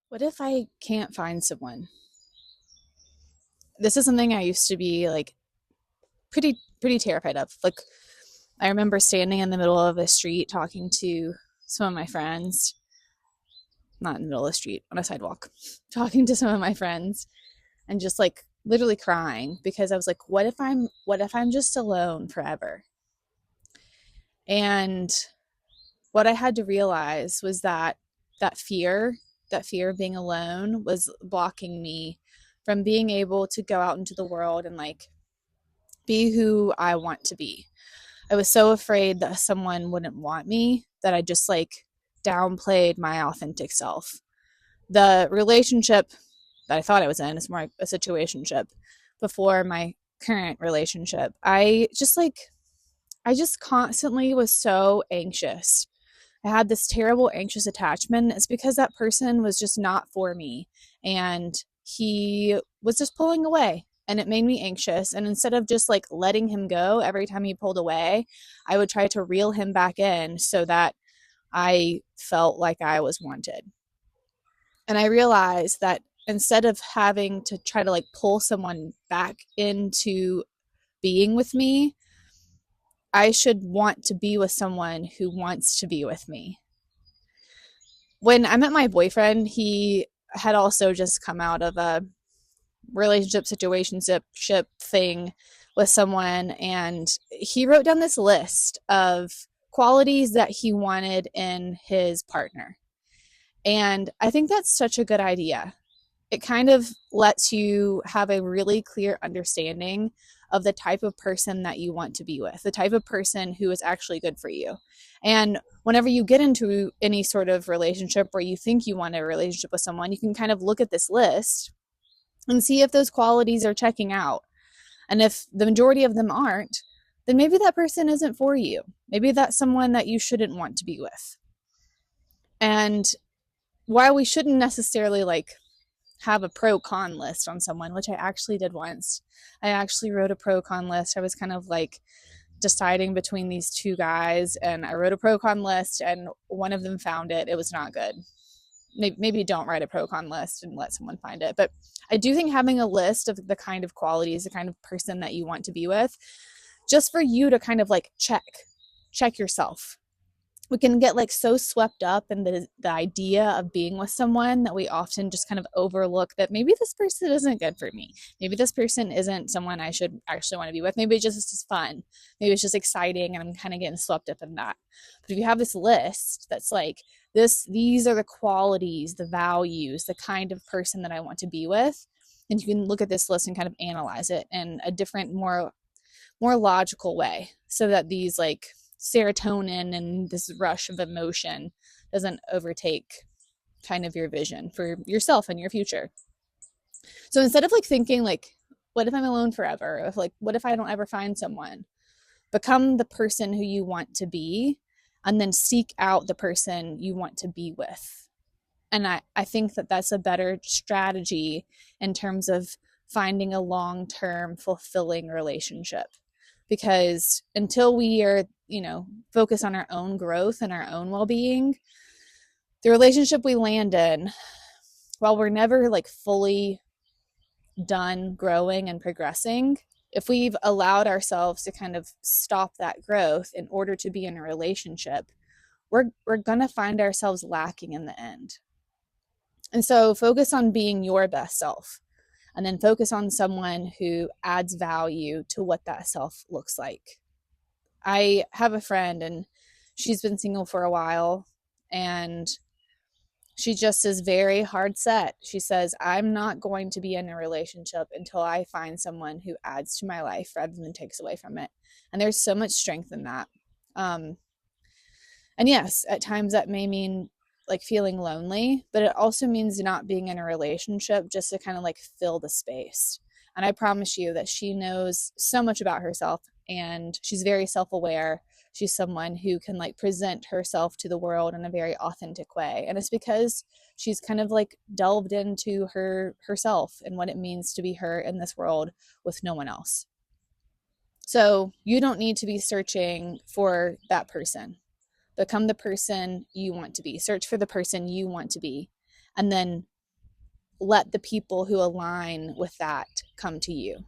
What if I can't find someone? This is something I used to be like pretty terrified of. Like I remember standing in the middle of a street talking to some of my friends, not in the middle of the street, on a sidewalk, talking to some of my friends and just like literally crying because I was like, what if I'm just alone forever? And what I had to realize was that that fear, that fear of being alone was blocking me from being able to go out into the world and like be who I want to be. I was so afraid that someone wouldn't want me that I just like downplayed my authentic self. The relationship that I thought I was in is more like a situationship before my current relationship. I just constantly was so anxious. I had this terrible anxious attachment. It's because that person was just not for me. And he was just pulling away. And it made me anxious. And instead of just like letting him go every time he pulled away, I would try to reel him back in so that I felt like I was wanted. And I realized that instead of having to try to like pull someone back into being with me, I should want to be with someone who wants to be with me. When I met my boyfriend, he had also just come out of a relationship situationship thing with someone, and he wrote down this list of qualities that he wanted in his partner. And I think that's such a good idea. It kind of lets you have a really clear understanding of the type of person that you want to be with, the type of person who is actually good for you. And whenever you get into any sort of relationship where you think you want a relationship with someone, you can kind of look at this list and see if those qualities are checking out. And if the majority of them aren't, then maybe that person isn't for you. Maybe that's someone that you shouldn't want to be with. And while we shouldn't necessarily like have a pro con list on someone, which I actually did once. I actually wrote a pro con list. I was kind of like deciding between these two guys, and I wrote a pro con list, and one of them found it. It was not good. Maybe don't write a pro con list and let someone find it. But I do think having a list of the kind of qualities, the kind of person that you want to be with, just for you to kind of like check yourself. We can get like so swept up in the idea of being with someone that we often just kind of overlook that maybe this person isn't good for me. Maybe this person isn't someone I should actually want to be with. Maybe it just is fun. Maybe it's just exciting and I'm kind of getting swept up in that. But if you have this list that's like these are the qualities, the values, the kind of person that I want to be with, and you can look at this list and kind of analyze it in a different, more logical way so that these like serotonin and this rush of emotion doesn't overtake kind of your vision for yourself and your future. So instead of like thinking like, what if I'm alone forever? If like, what if I don't ever find someone? Become the person who you want to be and then seek out the person you want to be with. And I think that that's a better strategy in terms of finding a long-term fulfilling relationship, because until we are focus on our own growth and our own well-being, the relationship we land in, while we're never like fully done growing and progressing, if we've allowed ourselves to kind of stop that growth in order to be in a relationship, we're going to find ourselves lacking in the end. And so focus on being your best self, and then focus on someone who adds value to what that self looks like. I have a friend, and she's been single for a while, and she just is very hard set. She says, I'm not going to be in a relationship until I find someone who adds to my life rather than takes away from it. And there's so much strength in that. And yes, at times that may mean like feeling lonely, but it also means not being in a relationship just to kind of like fill the space. And I promise you that she knows so much about herself, and she's very self-aware. She's someone who can like present herself to the world in a very authentic way. And it's because she's kind of like delved into herself and what it means to be her in this world with no one else. So you don't need to be searching for that person. Become the person you want to be. Search for the person you want to be, and then let the people who align with that come to you.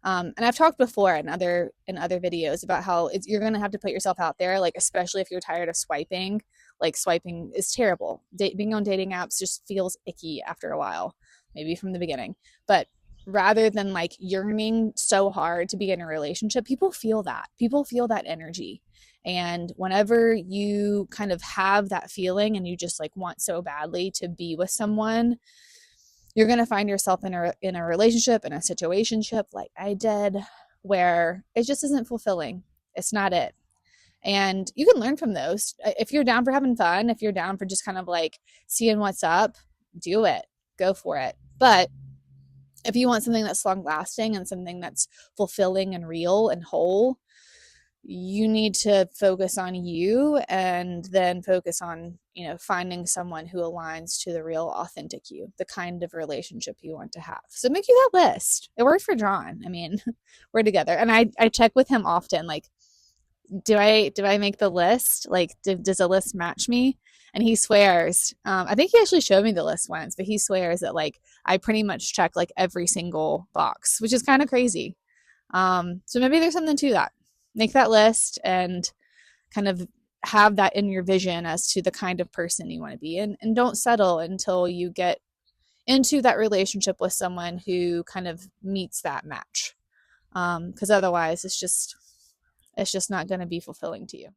And I've talked before in other videos about how you're going to have to put yourself out there, like especially if you're tired of swiping. Like swiping is terrible. Being on dating apps just feels icky after a while, maybe from the beginning. But rather than like yearning so hard to be in a relationship, people feel that. People feel that energy. And whenever you kind of have that feeling and you just like want so badly to be with someone, you're going to find yourself in a relationship, in a situationship like I did, where it just isn't fulfilling. It's not it. And you can learn from those. If you're down for having fun, if you're down for just kind of like seeing what's up, do it. Go for it. But if you want something that's long lasting and something that's fulfilling and real and whole, you need to focus on you and then focus on, finding someone who aligns to the real authentic you, the kind of relationship you want to have. So make you that list. It worked for John. I mean, we're together. And I check with him often, like, do I make the list? Like, does the list match me? And he swears, I think he actually showed me the list once, but he swears that like I pretty much check like every single box, which is kind of crazy. So maybe there's something to that. Make that list and kind of have that in your vision as to the kind of person you want to be. And don't settle until you get into that relationship with someone who kind of meets that match. Because otherwise it's just not going to be fulfilling to you.